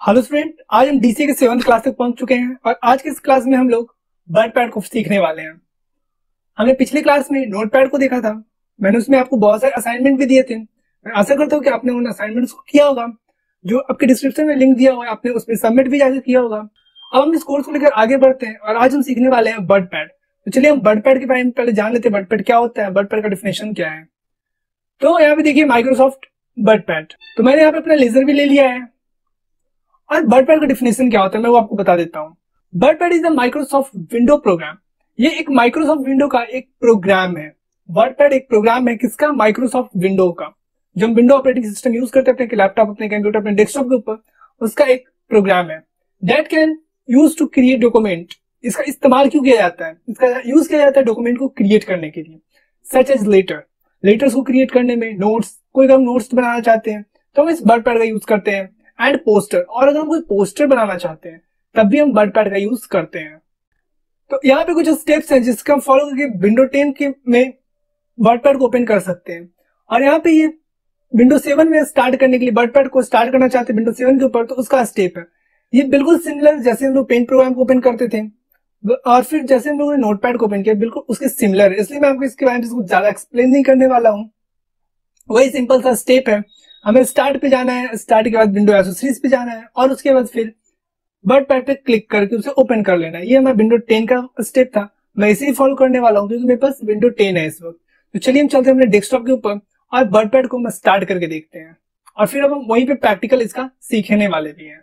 Hello student, आज हम DCA के 7th क्लास तक पहुंच चुके हैं और आज के इस क्लास में हम लोग वर्डपैड को सीखने वाले हैं। हमने पिछले क्लास में नोटपैड को देखा था। मैंने उसमें आपको बहुत सारे असाइनमेंट भी दिए थे। मैं आशा करता हूँ कि आपने उन असाइनमेंट्स को किया होगा। जो आपके डिस्क्रिप्शन में लिंक दिया हुआ है, आपने उसमें सबमिट भी जाकर किया होगा। अब हम इस कोर्स को लेकर आगे बढ़ते हैं और आज हम सीखने वाले हैं वर्डपैड। तो चलिए हम वर्डपैड के बारे में पहले जान लेते हैं। वर्डपैड क्या होता है, वर्डपैड का डेफिनेशन क्या है। तो यहाँ पे देखिए माइक्रोसॉफ्ट वर्डपैड। तो मैंने यहाँ पे अपना लेजर भी ले लिया है और वर्डपैड का डेफिनेशन क्या होता है मैं वो आपको बता देता हूँ। WordPad is a Microsoft window program. ये एक माइक्रोसॉफ्ट विंडो का एक प्रोग्राम है। वर्डपैड एक प्रोग्राम है किसका? माइक्रोसॉफ्ट विंडो का। जो हम विंडो ऑपरेटिंग सिस्टम यूज करते हैं अपने लैपटॉप, अपने कंप्यूटर, अपने डेस्कटॉप के ऊपर, उसका एक प्रोग्राम है। That can use to create document. इसका इस्तेमाल क्यों किया जाता है? इसका यूज किया जाता है डॉक्यूमेंट को क्रिएट करने के लिए, सच एज लेटर। लेटर्स को क्रिएट करने में, नोट्स, कोई हम नोट्स बनाना चाहते हैं तो हम इस वर्डपैड का यूज करते हैं। एंड पोस्टर, और अगर हम कोई पोस्टर बनाना चाहते हैं तब भी हम वर्डपैड का यूज करते हैं। तो यहाँ पे कुछ स्टेप्स हैं जिसका हम फॉलो करके विंडो 10 के में वर्डपैड को ओपन कर सकते हैं। और यहाँ पे ये विंडो 7 में स्टार्ट करने के लिए, वर्डपैड को स्टार्ट करना चाहते हैं विंडो 7 के ऊपर, तो उसका स्टेप है। ये बिल्कुल सिमिलर जैसे हम लोग पेंट प्रोग्राम को ओपन करते थे और फिर जैसे हम लोगों ने नोटपैड को ओपन किया, बिल्कुल उसके सिमिलर है। इसलिए मैं आपको इसके बारे में कुछ ज्यादा एक्सप्लेन नहीं करने वाला हूँ। वही सिंपल सा स्टेप है। हमें स्टार्ट पे जाना है, स्टार्ट के बाद विंडो एसोसीरीज पे जाना है और उसके बाद फिर वर्डपैड पे क्लिक करके उसे ओपन कर लेना है। ये हमारा विंडो 10 का स्टेप था। मैं इसे ही फॉलो करने वाला हूँ क्योंकि मेरे पास विंडो 10 है इस वक्त। तो चलिए हम चलते हैं अपने डेस्कटॉप के ऊपर और वर्डपैड को हम स्टार्ट करके देखते हैं और फिर अब हम वहीं पे प्रैक्टिकल इसका सीखने वाले भी हैं।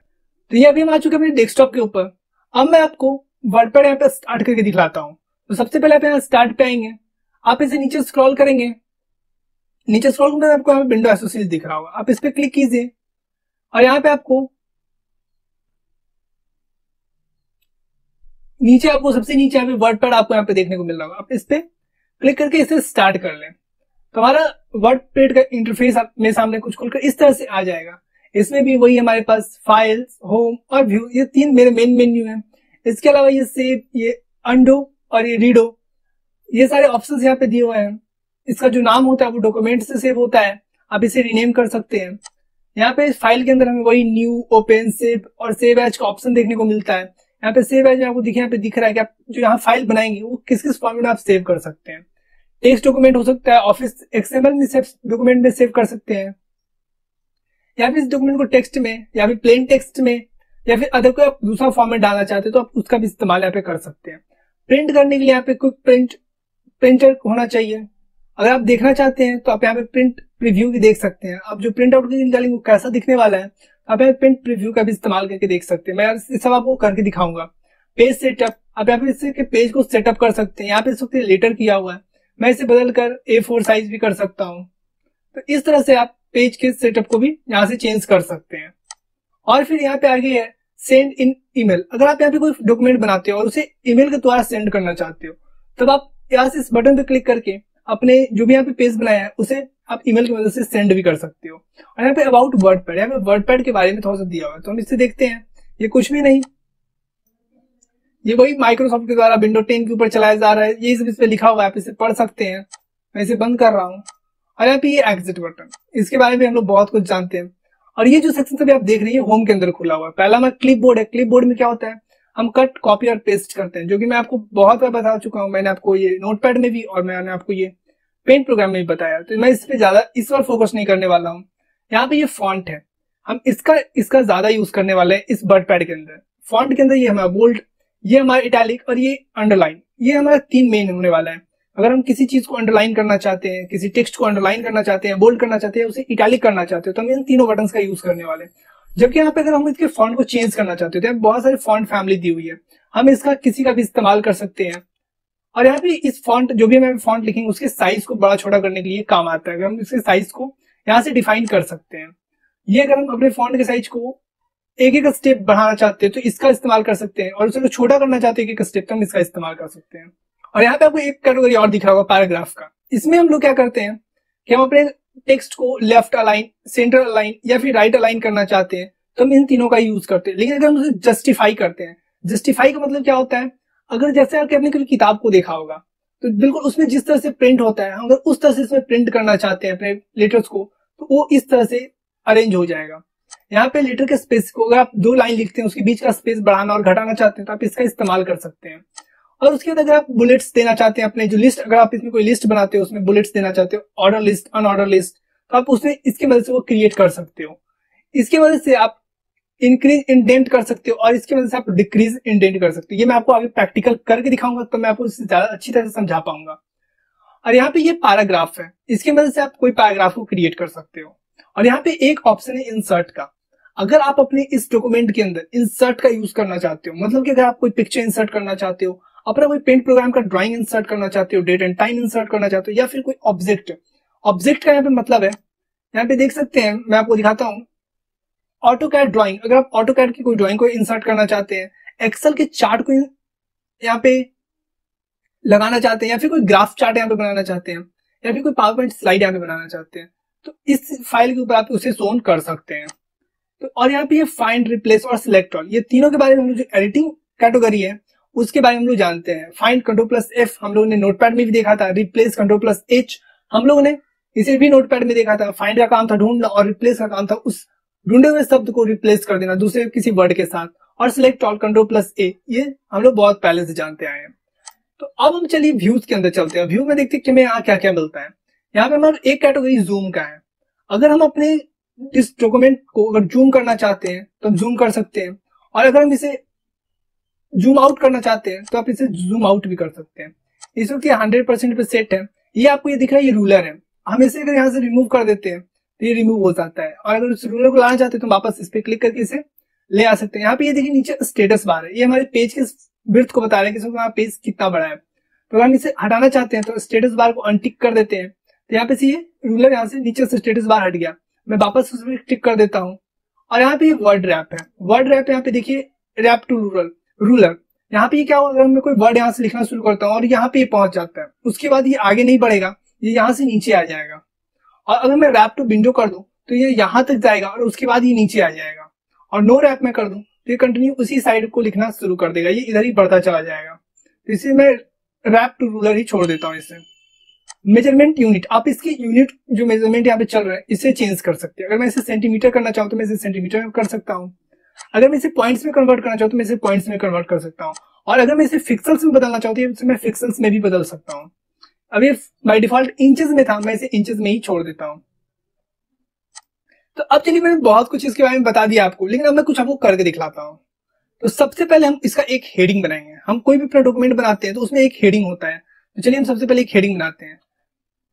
तो ये अभी हम आ चुके हैं अपने डेस्कटॉप के ऊपर। अब मैं आपको वर्डपैड यहाँ पे स्टार्ट करके दिखलाता हूँ। तो सबसे पहले आप यहाँ स्टार्ट पे आएंगे, आप इसे नीचे स्क्रॉल करेंगे। नीचे स्क्रॉल करने पर आपको विंडो एसोसिएट दिख रहा होगा, आप इस पे क्लिक कीजिए और यहाँ पे आपको नीचे, आपको सबसे नीचे यहाँ पे वर्डपैड आपको यहाँ पे देखने को मिल रहा होगा। आप इस पे क्लिक करके इसे स्टार्ट कर लें तो हमारा वर्डपैड का इंटरफेस मेरे सामने कुछ खुलकर इस तरह से आ जाएगा। इसमें भी वही हमारे पास फाइल्स, होम और व्यू, ये 3 मेरे मेन मेन्यू है। इसके अलावा ये सेव, ये अंडो और ये रीडो, ये सारे ऑप्शंस यहाँ पे दिए हुए हैं। इसका जो नाम होता है वो डॉक्यूमेंट से सेव होता है, आप इसे रीनेम कर सकते हैं। यहाँ पे फाइल के अंदर हमें वही न्यू, ओपन, सेव और सेव एज का ऑप्शन देखने को मिलता है। यहाँ पे सेव एज में आपको दिखे, यहाँ पे दिख रहा है कि आप जो यहाँ फाइल बनाएंगे वो किस किस फॉर्मेट में आप सेव कर सकते हैं। टेक्स्ट डॉक्यूमेंट हो सकता है, ऑफिस एक्सएमएल में डॉक्यूमेंट में सेव कर सकते हैं, या फिर इस डॉक्यूमेंट को टेक्स्ट में या फिर प्लेन टेक्स्ट में, या फिर अदर कोई आप दूसरा फॉर्मेट डालना चाहते हैं तो आप उसका भी इस्तेमाल यहाँ पे कर सकते हैं। प्रिंट करने के लिए यहाँ पे कोई प्रिंटर होना चाहिए। अगर आप देखना चाहते हैं तो आप यहाँ पे प्रिंट प्रीव्यू भी देख सकते हैं। आप जो प्रिंट आउट निकालेंगे वो कैसा दिखने वाला है, आप यहाँ पे प्रिंट प्रीव्यू का भी इस्तेमाल करके देख सकते हैं। मैं इस सब आपको करके दिखाऊंगा। पेज सेटअप, आप यहाँ पे इससे पेज को सेटअप कर सकते हैं। यहाँ पे इस वक्त लेटर किया हुआ है, मैं इसे बदल कर A4 साइज भी कर सकता हूँ। तो इस तरह से आप पेज के सेटअप को भी यहाँ से चेंज कर सकते हैं। और फिर यहाँ पे आगे है सेंड इन ईमेल। अगर आप यहाँ पे कोई डॉक्यूमेंट बनाते हो और उसे ईमेल के द्वारा सेंड करना चाहते हो तब आप यहाँ से इस बटन पे क्लिक करके अपने जो भी यहाँ पे पेज बनाया है उसे आप ईमेल की मदद से सेंड भी कर सकते हो। और यहाँ पे अबाउट वर्डपैड, यहाँ पे वर्डपैड के बारे में थोड़ा सा दिया हुआ है तो हम इससे देखते हैं। ये कुछ भी नहीं, ये वही माइक्रोसॉफ्ट के द्वारा विंडो 10 के ऊपर चलाया जा रहा है। ये सब इस पे लिखा हुआ है, आप इसे पढ़ सकते हैं। मैं इसे बंद कर रहा हूँ और यहाँ पे ये एग्जिट बटन, इसके बारे में हम लोग बहुत कुछ जानते हैं। और ये जो सेक्शन अभी आप देख रहे हैं होम के अंदर खुला हुआ है। पहला हमारा क्लिपबोर्ड है। क्लिपबोर्ड में क्या होता है, हम कट, कॉपी और पेस्ट करते हैं, जो कि मैं आपको बहुत बार बता चुका हूँ। मैंने आपको ये नोटपैड में भी और मैंने आपको ये पेंट प्रोग्राम में भी बताया, तो मैं इस पे ज्यादा इस बार फोकस नहीं करने वाला हूँ। यहाँ पे ये फॉन्ट है, हम इसका ज्यादा यूज करने वाले हैं इस वर्डपैड के अंदर। फॉन्ट के अंदर ये हमारा बोल्ड, ये हमारा इटैलिक और ये अंडरलाइन, ये हमारा 3 मेन होने वाला है। अगर हम किसी चीज को अंडरलाइन करना चाहते हैं, किसी टेक्स्ट को अंडरलाइन करना चाहते हैं, बोल्ड करना चाहते हैं, उसे इटैलिक करना चाहते हैं, तो हम इन तीनों बटन्स का यूज करने वाले हैं। जबकि यहाँ पे अगर हम इसके फॉन्ट को चेंज करना चाहते हैं तो बहुत सारी फॉन्ट फैमिली दी हुई है, हम इसका किसी का भी इस्तेमाल कर सकते हैं। और यहाँ पे इस फॉन्ट, जो भी हमें फॉन्ट लिखेंगे उसके साइज को बड़ा छोटा करने के लिए काम आता है। अगर हम इसके साइज को यहाँ से डिफाइन कर सकते हैं। ये अगर हम अपने फॉन्ट के साइज को एक एक स्टेप बढ़ाना चाहते हैं तो इसका इस्तेमाल कर सकते हैं, और उसे छोटा करना चाहते हैं एक एक स्टेप तो हम इसका इस्तेमाल कर सकते हैं। और यहाँ पे आपको एक कैटेगरी और दिख रहा होगा पैराग्राफ का। इसमें हम लोग क्या करते हैं कि हम अपने टेक्स्ट को लेफ्ट अलाइन, सेंटर अलाइन या फिर राइट अलाइन करना चाहते हैं तो हम इन तीनों का यूज करते हैं। लेकिन अगर हम उसे जस्टिफाई करते हैं, जस्टिफाई का मतलब क्या होता है, अगर जैसे आपने कभी किताब को देखा होगा तो बिल्कुल उसमें जिस तरह से प्रिंट होता है, हम अगर उस तरह से इसमें प्रिंट करना चाहते हैं अपने लेटर्स को तो वो इस तरह से अरेंज हो जाएगा। यहाँ पे लेटर के स्पेस को अगर आप 2 लाइन लिखते हैं उसके बीच का स्पेस बढ़ाना और घटाना चाहते हैं तो आप इसका इस्तेमाल कर सकते हैं। और उसके बाद अगर आप बुलेट्स देना चाहते हैं अपने जो लिस्ट, अगर आप इसमें कोई लिस्ट बनाते हो उसमें बुलेट्स देना चाहते हो, ऑर्डर लिस्ट, अनऑर्डर लिस्ट, तो आप उसमें इसकी मदद से वो क्रिएट कर सकते हो। इसकी वजह से आप इंक्रीज इंडेंट कर सकते हो और इसकी वजह से आप डिक्रीज इंडेंट कर सकते हो। ये मैं आपको आगे प्रैक्टिकल करके दिखाऊंगा तो मैं आपको इससे ज्यादा अच्छी तरह से समझा पाऊंगा। और यहाँ पे ये पैराग्राफ है, इसकी मदद से आप कोई पैराग्राफ को क्रिएट कर सकते हो। और यहाँ पे एक ऑप्शन है इंसर्ट का। अगर आप अपने इस डॉक्यूमेंट के अंदर इंसर्ट का यूज करना चाहते हो, मतलब कि अगर आप कोई पिक्चर इंसर्ट करना चाहते हो, अपना कोई पेंट प्रोग्राम का ड्राइंग इंसर्ट करना चाहते हो, डेट एंड टाइम इंसर्ट करना चाहते हो, या फिर कोई ऑब्जेक्ट, ऑब्जेक्ट का यहाँ पे मतलब है, यहाँ पे देख सकते हैं, मैं आपको दिखाता हूँ, ऑटो कैड ड्रॉइंग। अगर आप ऑटो कैड की कोई ड्रॉइंग को इंसर्ट करना चाहते हैं, एक्सेल के चार्ट को यहाँ पे लगाना चाहते हैं, या फिर कोई ग्राफ चार्ट यहाँ पे बनाना चाहते हैं, या फिर कोई पावर पॉइंट स्लाइड यहाँ पे बनाना चाहते हैं, तो इस फाइल के ऊपर आप उसे शो कर सकते हैं। तो और यहाँ पे ये फाइंड, रिप्लेस और सिलेक्ट ऑल, ये तीनों के बारे में हम लोग जो एडिटिंग कैटेगरी है उसके बारे में हम लोग जानते हैं। फाइंड Ctrl+F हम लोगों ने नोटपैड में भी देखा था, रिप्लेस Ctrl+H हम लोगों ने इसे भी नोटपैड में देखा था। फाइंड का काम था ढूंढना और रिप्लेस का काम था उस ढूंढे हुए शब्द को रिप्लेस कर देना दूसरे किसी वर्ड के साथ। और सिलेक्ट ऑल Ctrl+A ये हम लोग बहुत पहले से जानते आए हैं। तो अब हम चलिए व्यूज के अंदर चलते हैं। व्यू में देखते हैं कि हमें यहाँ क्या क्या मिलता है। यहाँ पे हमारा एक कैटेगरी जूम का है। अगर हम अपने इस डॉक्यूमेंट को अगर जूम करना चाहते हैं तो हम जूम कर सकते हैं, और अगर हम इसे जूम आउट करना चाहते हैं तो आप इसे जूम आउट भी कर सकते हैं। इस वक्त ये 100% पे सेट है। ये आपको ये दिख रहा है, ये रूलर है। हम इसे अगर यहाँ से रिमूव कर देते हैं तो ये रिमूव हो जाता है, और अगर उस रूलर को लाना चाहते हैं तो वापस इस पे क्लिक करके इसे ले आ सकते हैं। यहाँ पे ये देखिए नीचे स्टेटस बार है, ये हमारे पेज के विड्थ को बता रहा है कि हमारा पेज कितना बड़ा है। तो अगर हम इसे हटाना चाहते हैं तो स्टेटस बार को अनटिक कर देते हैं, तो यहाँ पे से ये रूलर यहाँ से नीचे से स्टेटस बार हट गया। मैं वापस उसमें टिक कर देता हूँ, और यहाँ पे वर्ड रैप है। वर्ड रैप यहाँ पे देखिए, रैप टू रूलर। यहाँ पे क्या होगा, अगर मैं कोई वर्ड यहाँ से लिखना शुरू करता हूँ और यहाँ पे पहुंच जाता है, उसके बाद ये आगे नहीं बढ़ेगा, ये यहाँ से नीचे आ जाएगा। और अगर मैं रैप टू विंडो कर दूं तो ये यहाँ तक जाएगा और उसके बाद ये नीचे आ जाएगा। और नो रैप में कर दूं तो ये कंटिन्यू उसी साइड को लिखना शुरू कर देगा, ये इधर ही बढ़ता चला जाएगा। तो इसे मैं रैप टू रूलर ही छोड़ देता हूँ। इसे मेजरमेंट यूनिट, आप इसकी यूनिट जो मेजरमेंट यहाँ पे चल रहा है इसे चेंज कर सकते हैं। अगर मैं इसे सेंटीमीटर करना चाहूँ तो मैं इसे सेंटीमीटर में कर सकता हूँ। अगर मैं इसे पॉइंट्स में कन्वर्ट करना चाहूँ तो मैं इसे पॉइंट्स में कन्वर्ट कर सकता हूँ। और अगर मैं इसे पिक्सेल्स में बदलना चाहती हूँ तो मैं पिक्सेल्स में भी बदल सकता हूँ। अब ये बाय डिफॉल्ट इंचेस में था, मैं इसे इंचेस में ही छोड़ देता हूँ। तो अब चलिए मैंने बहुत कुछ इसके बारे में बता दिया आपको, लेकिन अब मैं कुछ आपको करके दिखलाता हूँ। तो सबसे पहले हम इसका एक हेडिंग बनाएंगे। हम कोई भी अपना डॉक्यूमेंट बनाते हैं तो उसमें एक हेडिंग होता है। तो चलिए हम सबसे पहले एक हेडिंग बनाते हैं।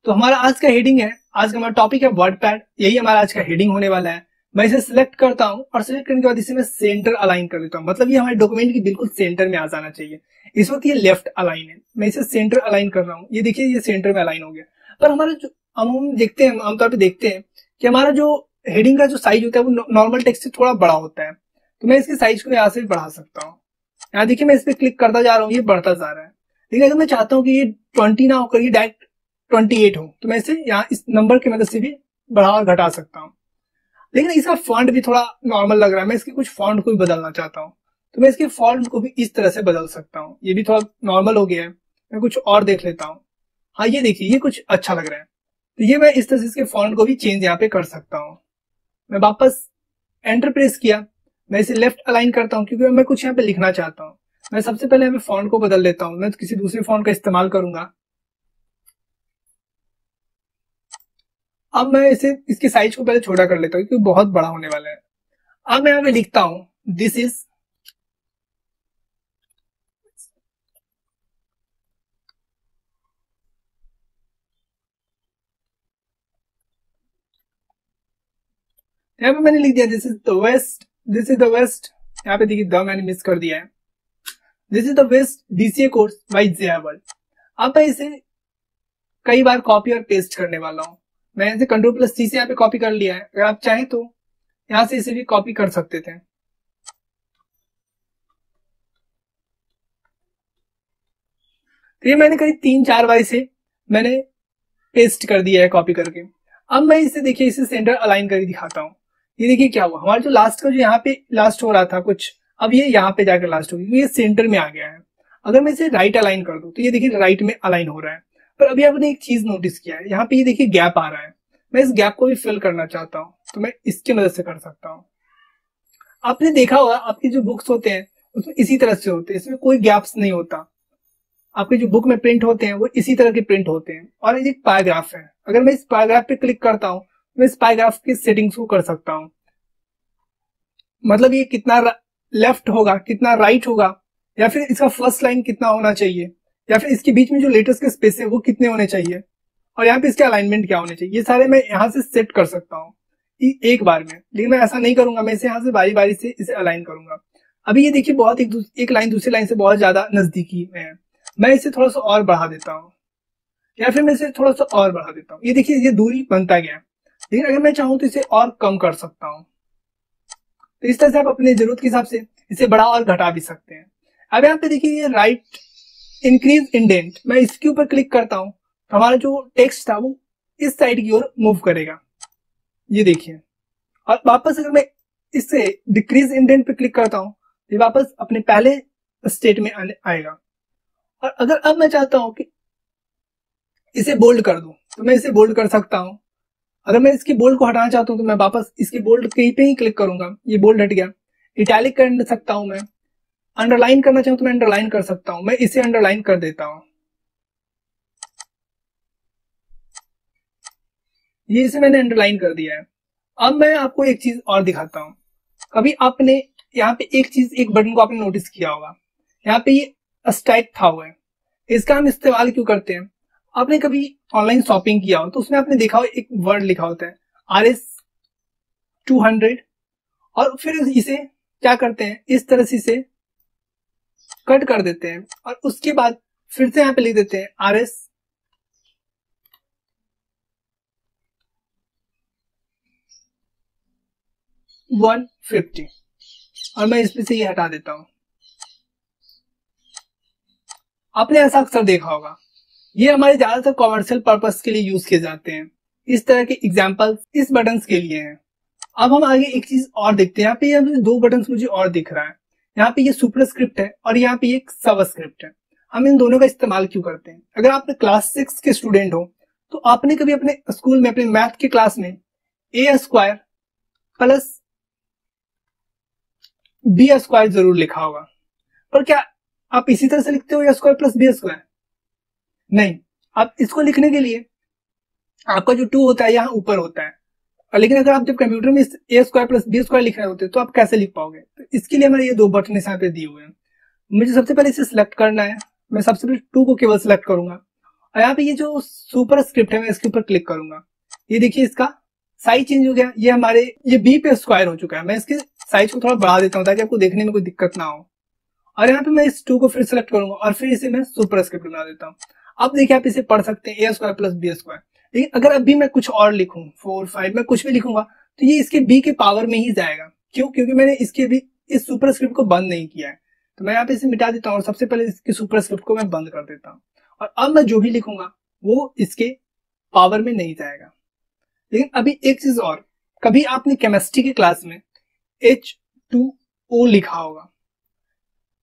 तो हमारा आज का हेडिंग है, आज का हमारा टॉपिक है वर्डपैड, यही हमारा आज का हेडिंग होने वाला है। मैं इसे सिलेक्ट करता हूं और सिलेक्ट करने के बाद इसे मैं सेंटर अलाइन कर देता हूं, मतलब ये हमारे डॉक्यूमेंट के बिल्कुल सेंटर में आ जाना चाहिए। इस वक्त ये लेफ्ट अलाइन है, मैं इसे सेंटर अलाइन कर रहा हूँ। ये देखिए ये सेंटर में अलाइन हो गया। पर हमारा जो हम देखते हैं, आमतौर पर देखते हैं कि हमारा जो हेडिंग का जो साइज होता है वो नॉर्मल टेक्स्ट से थोड़ा बड़ा होता है। तो मैं इसके साइज को यहाँ से बढ़ा सकता हूँ। यहाँ देखिए मैं इस पर क्लिक करता जा रहा हूँ, ये बढ़ता जा रहा है। लेकिन अगर मैं चाहता हूँ कि ये 20 ना होकर ये डायरेक्ट 28 हो तो मैं इसे यहाँ इस नंबर की मदद से भी बढ़ा और घटा सकता हूँ। लेकिन इसका फॉन्ट भी थोड़ा नॉर्मल लग रहा है, मैं इसके कुछ फॉन्ट को भी बदलना चाहता हूँ तो मैं इसके फॉन्ट को भी इस तरह से बदल सकता हूँ। ये भी थोड़ा नॉर्मल हो गया है, मैं कुछ और देख लेता हूँ। हाँ ये देखिए ये कुछ अच्छा लग रहा है, तो ये मैं इस तरह से इसके फॉन्ट को भी चेंज यहाँ पे कर सकता हूँ। मैं वापस एंटर प्रेस किया, मैं इसे लेफ्ट अलाइन करता हूँ क्योंकि मैं कुछ यहाँ पे लिखना चाहता हूँ। मैं सबसे पहले यहाँ पे फॉन्ट को बदल लेता हूँ, मैं किसी दूसरे फॉन्ट का इस्तेमाल करूंगा। अब मैं इसे इसके साइज को पहले छोटा कर लेता हूँ क्योंकि बहुत बड़ा होने वाला है। अब मैं यहाँ पे लिखता हूँ दिस इज यहाँ पे मैंने लिख दिया this is the west, this is the west. यहाँ पे देखिए द मैंने मिस कर दिया है। This is the west DCA course by JIA world. अब मैं इसे कई बार कॉपी और पेस्ट करने वाला हूँ। मैंने इसे Ctrl+C से यहाँ पे कॉपी कर लिया है। अगर आप चाहें तो यहाँ से इसे भी कॉपी कर सकते थे। तो ये मैंने करीब 3-4 बार इसे मैंने पेस्ट कर दिया है कॉपी करके। अब मैं इसे देखिए इसे सेंटर अलाइन करके दिखाता हूँ। ये देखिए क्या हुआ, हमारा जो लास्ट का जो यहाँ पे लास्ट हो रहा था कुछ, अब ये यहाँ पे जाकर लास्ट हो गया, ये सेंटर में आ गया है। अगर मैं इसे राइट अलाइन कर दूं तो ये देखिए राइट में अलाइन हो रहा है। पर अभी आपने एक चीज नोटिस किया है, यहाँ पे ये देखिए गैप आ रहा है। मैं इस गैप को भी फिल करना चाहता हूँ तो मैं इसकी मदद से कर सकता हूँ। आपने देखा होगा आपके जो बुक्स होते हैं उसमें इसी तरह से होते हैं, इसमें कोई गैप्स नहीं होता। आपके जो बुक में प्रिंट होते हैं वो इसी तरह के प्रिंट होते हैं। और ये एक पैराग्राफ है, अगर मैं इस पैराग्राफ पे क्लिक करता हूँ मैं इस पैराग्राफ की सेटिंग्स को कर सकता हूँ। मतलब ये कितना लेफ्ट होगा, कितना राइट होगा, या फिर इसका फर्स्ट लाइन कितना होना चाहिए, या फिर इसके बीच में जो लेटर्स के स्पेस है वो कितने होने चाहिए, और यहाँ पे इसके अलाइनमेंट क्या होने चाहिए, ये सारे मैं यहाँ से सेट कर सकता हूँ एक बार में। लेकिन मैं ऐसा नहीं करूंगा, मैं इसे यहाँ से बारी बारी से इसे अलाइन करूंगा। अभी ये देखिए बहुत एक लाइन दूसरी लाइन से बहुत ज्यादा नजदीकी में है, मैं इसे थोड़ा सा और बढ़ा देता हूँ, या फिर मैं इसे थोड़ा सा और बढ़ा देता हूँ। ये देखिए ये दूरी बनता गया, लेकिन अगर मैं चाहूँ तो इसे और कम कर सकता हूँ। तो इस तरह से आप अपने जरूरत के हिसाब से इसे बढ़ा और घटा भी सकते हैं। अब यहाँ पे देखिए ये राइट इंक्रीज इंडेंट, मैं इसके ऊपर क्लिक करता हूँ तो हमारा जो टेक्स्ट था वो इस साइड की ओर मूव करेगा, ये देखिए। और वापस अगर मैं इससे डिक्रीज इंडेंट पे क्लिक करता हूँ तो वापस अपने पहले स्टेट में आएगा। और अगर अब मैं चाहता हूं कि इसे बोल्ड कर दूं तो मैं इसे बोल्ड कर सकता हूं। अगर मैं इसकी बोल्ड को हटाना चाहता हूं तो मैं वापस इसके बोल्ड कहीं पे ही क्लिक करूंगा, ये बोल्ड हट गया। इटैलिक कर सकता हूं, मैं अंडरलाइन करना चाहूं तो मैं अंडरलाइन कर सकता हूं, मैं इसे अंडरलाइन कर देता हूं, ये इसे मैंने अंडरलाइन कर दिया है। अब मैं आपको एक चीज और दिखाता हूं। कभी आपने यहाँ पे एक चीज, एक बटन को आपने नोटिस किया होगा, यहाँ पे ये स्ट्राइक था हुआ है, इसका हम इस्तेमाल क्यों करते हैं? आपने कभी ऑनलाइन शॉपिंग किया हो तो उसमें आपने देखा हो एक वर्ड लिखा होता है RS 200, और फिर इसे क्या करते हैं, इस तरह से इसे कट कर देते हैं और उसके बाद फिर से यहाँ पे लिख देते हैं RS 150, और मैं इसमें से ये हटा देता हूं। आपने ऐसा अक्सर देखा होगा, ये हमारे ज्यादातर कॉमर्शियल पर्पस के लिए यूज किए जाते हैं। इस तरह के एग्जाम्पल इस बटन्स के लिए हैं। अब हम आगे एक चीज और देखते हैं, यहाँ पे ये दो बटन्स मुझे और दिख रहा है, यहाँ पे ये सुपरस्क्रिप्ट है और यहाँ पे ये सबस्क्रिप्ट है। हम इन दोनों का इस्तेमाल क्यों करते हैं? अगर आप क्लास 6 के स्टूडेंट हो तो आपने कभी अपने स्कूल में अपने मैथ के क्लास में A² प्लस B² जरूर लिखा होगा, पर क्या आप इसी तरह से लिखते हो A² प्लस B²? नहीं, आप इसको लिखने के लिए आपका जो 2 होता है यहाँ ऊपर होता है, लेकिन अगर आप जब कंप्यूटर में A² प्लस B² लिख रहे होते तो आप कैसे लिख पाओगे? तो इसके लिए हमारे ये दो बटन यहाँ पे दिए हुए हैं। मुझे सबसे पहले इसे सिलेक्ट करना है, मैं सबसे पहले 2 को केवल सिलेक्ट करूंगा और यहाँ पे ये जो सुपर स्क्रिप्ट है मैं इसके ऊपर क्लिक करूंगा। ये देखिए इसका साइज चेंज हो गया, ये हमारे ये B पे स्क्वायर हो चुका है। मैं इसके साइज को थोड़ा बढ़ा देता हूँ ताकि आपको देखने में कोई दिक्कत ना हो। और यहाँ पे मैं इस 2 को फिर सिलेक्ट करूंगा और फिर इसे मैं सुपर स्क्रिप्ट बना देता हूँ। अब देखिए आप इसे पढ़ सकते हैं A² प्लस B²। लेकिन अगर अभी मैं कुछ और लिखूं 4 5 मैं कुछ भी लिखूंगा तो ये इसके B के पावर में ही जाएगा। क्यों? क्योंकि मैंने इसके भी इस सुपर स्क्रिप्ट को बंद नहीं किया है। तो मैं यहाँ पे इसे मिटा देता हूँ और सबसे पहले इसके सुपर स्क्रिप्ट को मैं बंद कर देता हूँ, और अब मैं जो भी लिखूंगा वो इसके पावर में नहीं जाएगा। लेकिन अभी एक चीज और, कभी आपने केमिस्ट्री की क्लास में H2O लिखा होगा।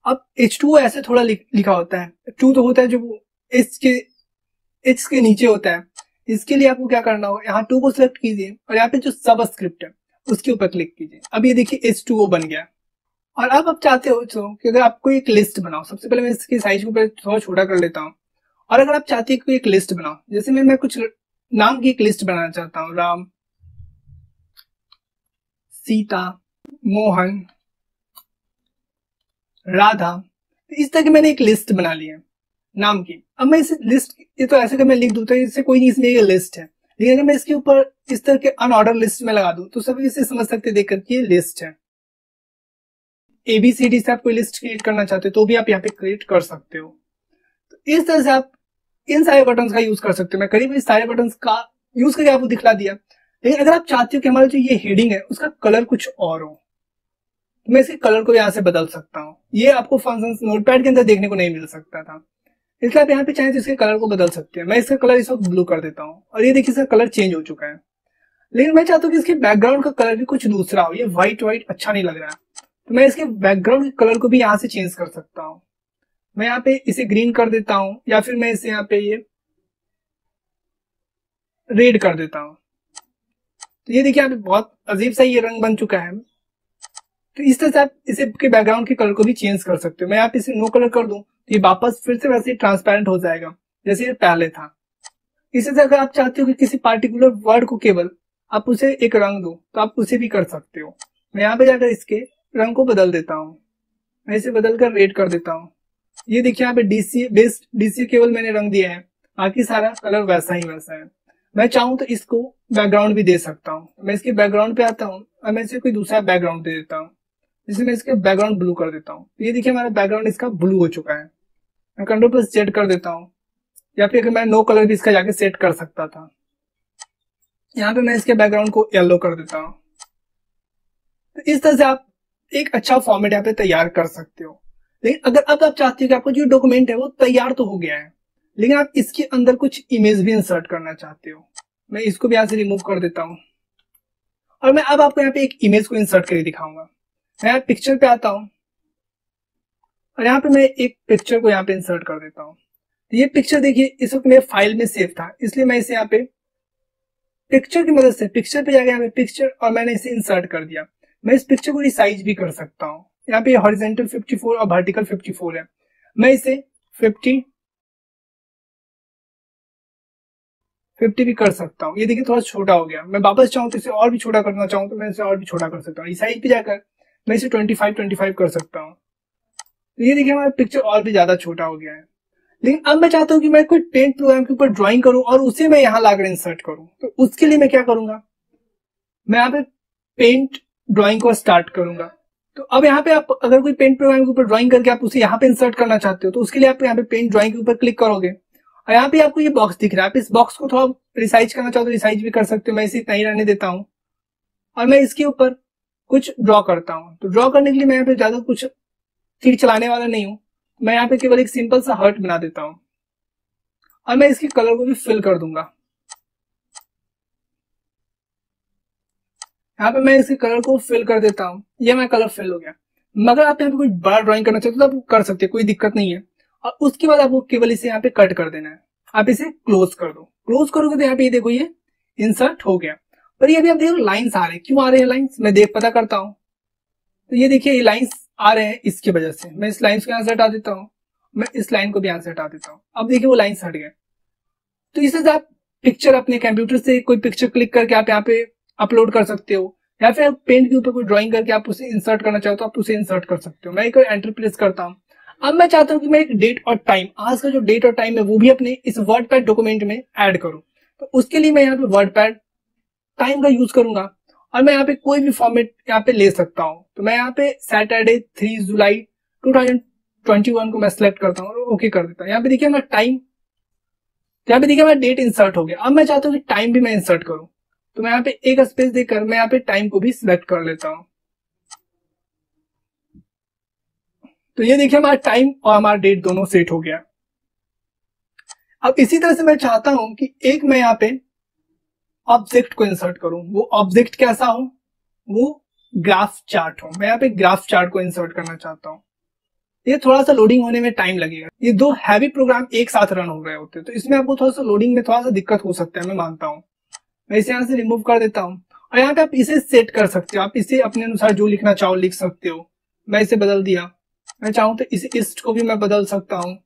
अब H2O ऐसे थोड़ा लिखा होता है, 2 तो होता है जो H के नीचे होता है। इसके लिए आपको क्या करना होगा, यहाँ 2 को सिलेक्ट कीजिए और यहाँ पे जो सबस्क्रिप्ट है उसके ऊपर क्लिक कीजिए। अब ये देखिए H2O बन गया। और अब आप चाहते हो तो कि अगर आपको एक लिस्ट बनाओ, सबसे पहले मैं इसकी साइज को थोड़ा छोटा कर लेता हूँ। और अगर आप चाहते हैं कि एक लिस्ट बनाओ, जैसे मैं कुछ नाम की एक लिस्ट बनाना चाहता हूँ, राम, सीता, मोहन, राधा, तो इस तरह की मैंने एक लिस्ट बना ली है नाम की। अब मैं इस लिस्ट, ये तो ऐसे मैं लिख दूं तो इससे कोई नहीं, इसमें ये लिस्ट है। लेकिन अगर मैं इसके ऊपर इस तरह के अनऑर्डर लिस्ट में लगा दूं तो सभी इसे समझ सकते देखकर कि ये लिस्ट है। ABCD से आप कोई लिस्ट क्रिएट करना चाहते हो तो भी आप यहाँ पे क्रिएट कर सकते हो। तो इस तरह से आप इन सारे बटन्स का यूज कर सकते हो। मैं करीब इस सारे बटन्स का यूज करके आपको दिखला दिया। लेकिन अगर आप चाहते हो कि हमारा जो ये हेडिंग है उसका कलर कुछ और हो तो मैं इसके कलर को यहाँ से बदल सकता हूँ। ये आपको फंक्शंस नोटपैड के अंदर देखने को नहीं मिल सकता था, इसलिए आप यहाँ पे चाहें तो इसके कलर को बदल सकते हैं। मैं इसका कलर इस वक्त ब्लू कर देता हूँ और ये देखिए इसका कलर चेंज हो चुका है। लेकिन मैं चाहता हूँ कि इसके बैकग्राउंड का कलर भी कुछ दूसरा हो, ये व्हाइट अच्छा नहीं लग रहा है, तो मैं इसके बैकग्राउंड के कलर को भी यहाँ से चेंज कर सकता हूँ। मैं यहाँ पे इसे ग्रीन कर देता हूँ या फिर मैं इसे यहाँ पे ये रेड कर देता हूँ। तो ये देखिए यहाँ पे बहुत अजीब सा ये रंग बन चुका है। तो इस तरह से आप इसे के बैकग्राउंड के कलर को भी चेंज कर सकते हो। मैं यहाँ पे इसे नो कलर कर दूं तो ये वापस फिर से वैसे ट्रांसपेरेंट हो जाएगा जैसे ये पहले था। इसी तरह अगर आप चाहते हो कि किसी पार्टिकुलर वर्ड को केवल आप उसे एक रंग दो तो आप उसे भी कर सकते हो। मैं यहाँ पे जाकर इसके रंग को बदल देता हूँ, मैं इसे बदल कर रेड कर देता हूँ। ये देखिए यहाँ पे डीसी बेस्ड डीसी केवल मैंने रंग दिया है, बाकी सारा कलर वैसा ही वैसा है। मैं चाहूँ तो इसको बैकग्राउंड भी दे सकता हूँ। मैं इसके बैकग्राउंड पे आता हूँ और मैं इसे कोई दूसरा बैकग्राउंड दे देता हूँ, जिसे मैं इसके बैकग्राउंड ब्लू कर देता हूँ। ये देखिए हमारा बैकग्राउंड इसका ब्लू हो चुका है। मैं Ctrl+Z कर देता हूँ, या फिर मैं नो कलर भी इसका जाके सेट कर सकता था। यहाँ पे मैं इसके बैकग्राउंड को येलो कर देता हूँ। तो इस तरह से आप एक अच्छा फॉर्मेट यहाँ पे तैयार कर सकते हो। लेकिन अगर अब आप चाहते हो कि आपका जो डॉक्यूमेंट है वो तैयार तो हो गया है, लेकिन आप इसके अंदर कुछ इमेज भी इंसर्ट करना चाहते हो, मैं इसको भी यहाँ से रिमूव कर देता हूँ और मैं अब आपको यहाँ पे एक इमेज को इंसर्ट करके दिखाऊंगा। मैं यहाँ पिक्चर पे आता हूँ और यहाँ पे मैं एक पिक्चर को यहाँ पे इंसर्ट कर देता हूँ। तो ये पिक्चर देखिए इस वक्त मेरे फाइल में सेव था, इसलिए मैं इसे यहाँ पे पिक्चर की मदद से पिक्चर पे जाके यहाँ पे पिक्चर और मैंने इसे इंसर्ट कर दिया। मैं इस पिक्चर को रिसाइज भी कर सकता हूँ। यहाँ पे हॉरिजॉन्टल 54 और वर्टिकल 54 है, मैं इसे 50 भी कर सकता हूँ। ये देखिए थोड़ा छोटा हो गया। मैं वापस चाहूँ तो इसे और भी छोटा करना चाहूँ तो मैं इसे और भी छोटा कर सकता हूँ। रिसाइज पे जाकर मैं इसे 25 कर सकता हूँ। तो ये देखिए हमारा पिक्चर और भी ज्यादा छोटा हो गया है। लेकिन अब मैं चाहता हूँ कि मैं कोई पेंट प्रोग्राम के ऊपर ड्राइंग करूं और उसे मैं यहाँ लाकर इंसर्ट करूं। तो उसके लिए मैं क्या करूंगा, मैं यहाँ पे पेंट ड्राइंग को स्टार्ट करूंगा। तो अब यहाँ पे आप अगर कोई पेंट प्रोग्राम के ऊपर ड्राइंग करके आप उसे यहाँ पे इंसर्ट करना चाहते हो तो उसके लिए आप यहाँ पे पेंट ड्राइंग के ऊपर क्लिक करोगे और यहाँ पे आपको ये बॉक्स दिख रहा है। आप इस बॉक्स को थोड़ा रिसाइज करना चाहो तो रिसाइज भी कर सकते हो। मैं इसे इतना ही रहने देता हूँ और मैं इसके ऊपर कुछ ड्रॉ करता हूँ। तो ड्रॉ करने के लिए मैं यहाँ पे ज्यादा कुछ तीर चलाने वाला नहीं हूँ, मैं यहाँ पे केवल एक सिंपल सा हार्ट बना देता हूँ और मैं इसके कलर को भी फिल कर दूंगा। यहाँ पे मैं इसके कलर को फिल कर देता हूँ, ये मेरा कलर फिल हो गया। मगर आप यहाँ पे कोई बड़ा ड्राइंग करना चाहते हो तो आप कर सकते हैं, कोई दिक्कत नहीं है। और उसके बाद आपको केवल इसे यहाँ पे कट कर देना है। आप इसे क्लोज कर दो, क्लोज करोगे तो यहाँ पे ये देखो ये इंसर्ट हो गया। पर ये अभी आप देखो लाइन्स आ रहे हैं, क्यों आ रहे हैं लाइन्स, मैं देख पता करता हूँ। तो ये देखिए ये लाइन्स आ रहे हैं इसकी वजह से। मैं इस लाइन्स को यहाँ से हटा देता हूँ, मैं इस लाइन को भी यहाँ से हटा देता हूँ। अब देखिए वो लाइन्स हट गए। तो इस तरह से आप पिक्चर अपने कंप्यूटर से कोई पिक्चर क्लिक करके आप यहाँ पे अपलोड कर सकते हो, या फिर आप पेंट के ऊपर कोई ड्राइंग करके आप उसे इंसर्ट करना चाहो तो आप उसे इंसर्ट कर सकते हो। मैं एक एंटर प्रेस करता हूँ। अब मैं चाहता हूँ कि मैं एक डेट और टाइम, आज का जो डेट और टाइम है वो भी अपने इस वर्डपैड डॉक्यूमेंट में ऐड करूँ। तो उसके लिए मैं यहाँ पे वर्डपैड टाइम का यूज करूंगा और मैं यहाँ पे कोई भी फॉर्मेट यहाँ पे ले सकता हूँ। तो मैं यहाँ पे सैटरडे 3 जुलाई 2021 को मैं सिलेक्ट करता हूँ और ओके कर देता हूँ। यहाँ पे देखिए हमारा टाइम, यहाँ पे देखिए हमारा डेट इंसर्ट हो गया। अब मैं चाहता हूँ कि टाइम भी मैं इंसर्ट करूँ, तो मैं यहाँ पे एक स्पेस देकर मैं यहाँ पे टाइम को भी सिलेक्ट कर लेता हूँ। तो ये देखिए हमारा टाइम और हमारा डेट दोनों सेट हो गया। अब इसी तरह से मैं चाहता हूं कि एक मैं यहाँ पे ऑब्जेक्ट को इंसर्ट करूं। वो ऑब्जेक्ट कैसा हो, वो ग्राफ चार्ट हो। मैं यहाँ पे ग्राफ चार्ट को इंसर्ट करना चाहता हूँ। ये थोड़ा सा लोडिंग होने में टाइम लगेगा, ये दो हैवी प्रोग्राम एक साथ रन हो रहे होते हैं तो इसमें आपको थोड़ा सा लोडिंग में थोड़ा सा दिक्कत हो सकता है, मैं मानता हूँ। मैं इसे यहाँ से रिमूव कर देता हूँ और यहाँ पे आप इसे सेट कर सकते हो। आप इसे अपने अनुसार जो लिखना चाहो लिख सकते हो। मैं इसे बदल दिया, मैं चाहूँ तो इस ईस्ट को भी मैं बदल सकता हूँ।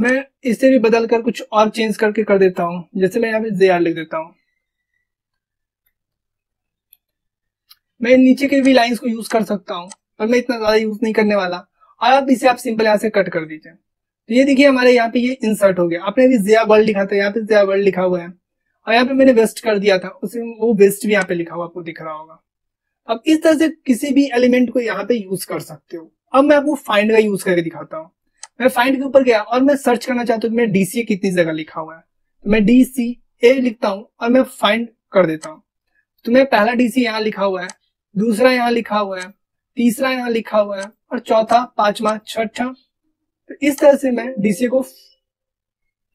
मैं इसे भी बदल कर कुछ और चेंज करके कर देता हूँ, जैसे मैं यहाँ पे JR लिख देता हूँ। मैं नीचे के भी लाइंस को यूज कर सकता हूँ पर मैं इतना ज्यादा यूज नहीं करने वाला। और आप इसे आप सिंपल यहाँ से कट कर दीजिए। तो ये देखिए हमारे यहाँ पे ये इंसर्ट हो गया। आपने भी ZR वर्ल्ड लिखा था, यहाँ पे ZR वर्ल्ड लिखा हुआ है और यहाँ पे मैंने वेस्ट कर दिया था, उसे वो वेस्ट भी यहाँ पे लिखा हुआ आपको दिख रहा होगा। अब इस तरह से किसी भी एलिमेंट को यहाँ पे यूज कर सकते हो। अब मैं आपको फाइंड का यूज करके दिखाता हूँ। मैं फाइंड के ऊपर गया और मैं सर्च करना चाहता हूँ कि मैं DCA कितनी जगह लिखा हुआ है। तो मैं DCA लिखता हूँ और मैं फाइंड कर देता हूँ। तो मैं पहला DCA यहाँ लिखा हुआ है, दूसरा यहाँ लिखा हुआ है, तीसरा यहाँ लिखा हुआ है और चौथा, पांचवा, छठा। तो इस तरह से मैं DCA को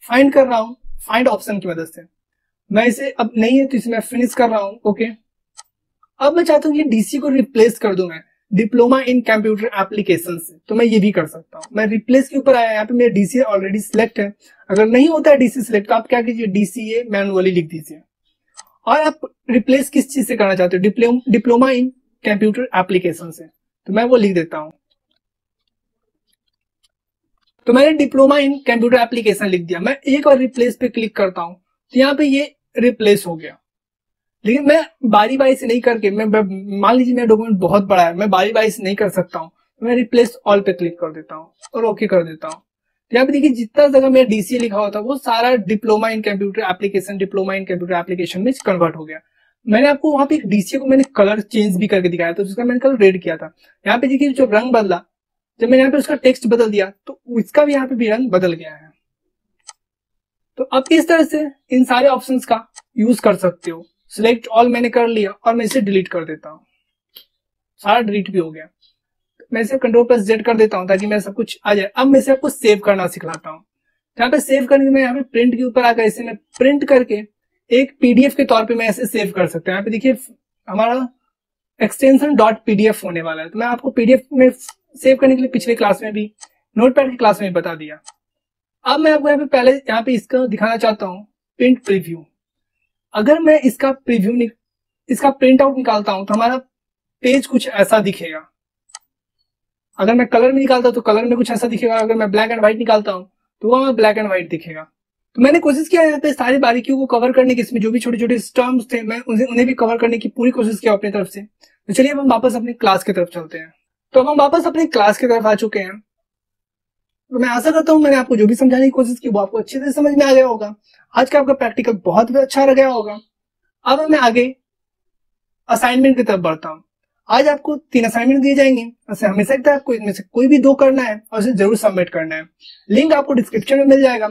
फाइंड कर रहा हूँ फाइंड ऑप्शन की मदद से। मैं इसे अब नहीं है तो इसे मैं फिनिश कर रहा हूँ। ओके, अब मैं चाहता हूँ कि DCA को रिप्लेस कर दूं मैं डिप्लोमा इन कंप्यूटर एप्लीकेशन से। तो मैं ये भी कर सकता हूँ। मैं रिप्लेस के ऊपर आया, यहाँ पे मेरा DCA ऑलरेडी सिलेक्ट है। अगर नहीं होता है DCA सिलेक्ट तो आप क्या कीजिए, DCA मैनुअली लिख दीजिए। और आप रिप्लेस किस चीज से करना चाहते हो, डिप्लोमा इन कंप्यूटर एप्लीकेशन से। तो मैं वो लिख देता हूं। तो मैंने डिप्लोमा इन कंप्यूटर एप्लीकेशन लिख दिया। मैं एक और रिप्लेस पे क्लिक करता हूं तो यहाँ पे ये रिप्लेस हो गया। लेकिन मैं बारी बारी से नहीं करके, मैं मान लीजिए मेरा डॉक्यूमेंट बहुत बड़ा है, मैं बारी बारी से नहीं कर सकता हूँ, तो मैं रिप्लेस ऑल पे क्लिक कर देता हूँ और ओके कर देता हूँ। तो यहाँ पे देखिए जितना जगह मेरा डीसीए लिखा होता है वो सारा diploma in computer application, diploma in computer application में कन्वर्ट हो गया। मैंने आपको वहां पे एक डीसीए को मैंने कलर चेंज भी करके दिखाया था, जिसका मैंने कलर रेड किया था। यहाँ पे देखिए जो रंग बदला, जब मैंने यहाँ पे उसका टेक्स्ट बदल दिया तो इसका भी यहाँ पे भी रंग बदल गया है। तो अब इस तरह से इन सारे ऑप्शंस का यूज कर सकते हो। सिलेक्ट ऑल मैंने कर लिया और मैं इसे डिलीट कर देता हूँ, सारा डिलीट भी हो गया। मैं इसे Ctrl+Z कर देता हूँ ताकि मेरा सब कुछ आ जाए। अब मैं इसे आपको सेव करना सिखलाता हूँ। यहाँ पे सेव करने में यहाँ पे प्रिंट के ऊपर आकर इसे मैं प्रिंट करके एक पीडीएफ के तौर पे मैं ऐसे सेव कर सकता हूँ। यहाँ पे देखिए हमारा एक्सटेंशन .pdf होने वाला है। तो मैं आपको पीडीएफ में सेव करने के लिए पिछले क्लास में भी, नोटपैड की क्लास में बता दिया। अब मैं आपको यहाँ पे पहले यहाँ पे इसका दिखाना चाहता हूँ प्रिंट प्रीव्यू। अगर मैं इसका प्रिंट आउट निकालता हूं तो हमारा पेज कुछ ऐसा दिखेगा। अगर मैं कलर में निकालता हूं तो कलर में कुछ ऐसा दिखेगा। अगर मैं ब्लैक एंड व्हाइट निकालता हूं तो वहां ब्लैक एंड व्हाइट दिखेगा। तो मैंने कोशिश किया यहाँ पे सारी बारीकियों को कवर करने की, इसमें जो भी छोटे छोटे टर्म्स थे मैं उन्हें भी कवर करने की पूरी कोशिश किया अपनी तरफ से। तो चलिए अब हम वापस अपनी क्लास की तरफ चलते हैं। तो अब हम वापस अपनी क्लास की तरफ आ चुके हैं। तो मैं आशा करता हूँ मैंने आपको जो भी समझाने की कोशिश की वो आपको अच्छे से समझ में आ गया होगा। आज का आपका प्रैक्टिकल बहुत अच्छा गया होगा। अब मैं आगे असाइनमेंट की तरफ बढ़ता हूँ। आज आपको 3 असाइनमेंट दिए जाएंगे। ऐसे हमेशा कहता है आपको इनमें से कोई भी 2 करना है और इसे जरूर सबमिट करना है। लिंक आपको डिस्क्रिप्शन में मिल जाएगा।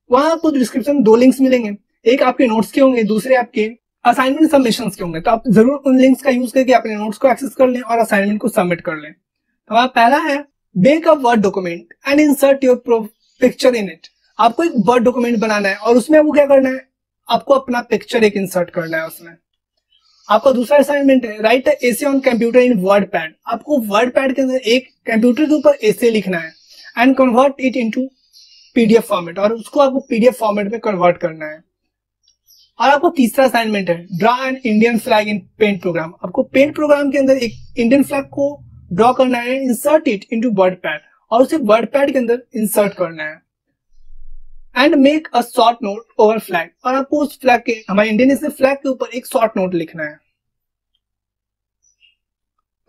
वहां आपको डिस्क्रिप्शन में 2 लिंक्स मिलेंगे, एक आपके नोट्स के होंगे, दूसरे आपके असाइनमेंट सबमिशन के होंगे। तो आप जरूर उन लिंक्स का यूज करके अपने नोट्स को एक्सेस कर लें और असाइनमेंट को सबमिट कर लें। तो हमारा पहला है make a word document and insert your picture in it. आपको एक वर्ड डॉक्यूमेंट बनाना है और उसमें आपको क्या करना है, आपको अपना पिक्चर एक इंसर्ट करना है उसमें। आपका दूसरा असाइनमेंट है right essay on computer in word pad. आपको वर्ड पैड के अंदर एक कंप्यूटर के ऊपर एसे लिखना है and convert it into PDF format, और उसको आपको पीडीएफ फॉर्मेट में कन्वर्ट करना है। और आपको तीसरा असाइनमेंट है draw an Indian flag in paint program. आपको पेंट प्रोग्राम के अंदर एक इंडियन फ्लैग को ड्रॉ करना है, insert it into WordPad, और उसे वर्ड पैड के अंदर इंसर्ट करना है। And make a short note over flag, और आपको उस फ्लैग के, हमारे इंडियन नेशनल फ्लैग के ऊपर एक शॉर्ट नोट लिखना है।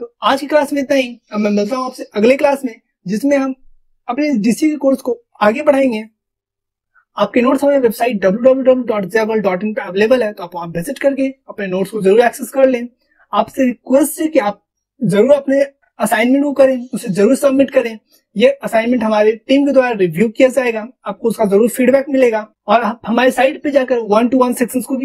तो आज की क्लास में इतना ही। अब मैं मिलता हूं आपसे अगले क्लास में, जिसमें हम अपने डीसी के कोर्स को आगे बढ़ाएंगे। आपके नोट्स हमारे वेबसाइट www.jabal.in पे अवेलेबल है, तो आप वहां विजिट करके अपने नोट्स को जरूर एक्सेस कर लें। आपसे रिक्वेस्ट है कि आप जरूर अपने असाइनमेंट को करें, उसे जरूर सबमिट करें। ये असाइनमेंट हमारे टीम के द्वारा रिव्यू किया जाएगा, आपको उसका जरूर फीडबैक मिलेगा। और आप हमारे साइट पे जाकर 1-to-1 सेक्शंस को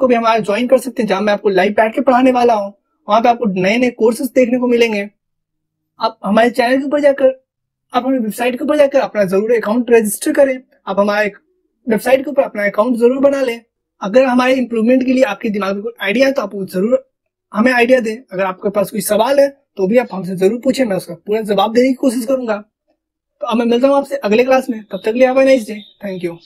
भी हमारा ज्वाइन कर सकते हैं, जहां मैं आपको लाइव बैठ के पढ़ाने वाला हूँ। वहां पे आपको नए नए कोर्सेज देखने को मिलेंगे। आप हमारे चैनल के ऊपर जाकर, आप हमारी वेबसाइट के ऊपर जाकर अपना जरूर अकाउंट रजिस्टर करें। आप हमारे वेबसाइट के ऊपर अपना अकाउंट जरूर बना लें। अगर हमारे इंप्रूवमेंट के लिए आपके दिमाग में कोई आइडिया है तो आप जरूर हमें आइडिया दें। अगर आपके पास कोई सवाल है तो भी आप हमसे जरूर पूछें, मैं उसका पूरा जवाब देने की कोशिश करूंगा। तो अब मैं मिलता हूं आपसे अगले क्लास में, तब तक के लिए have a nice day. Thank you.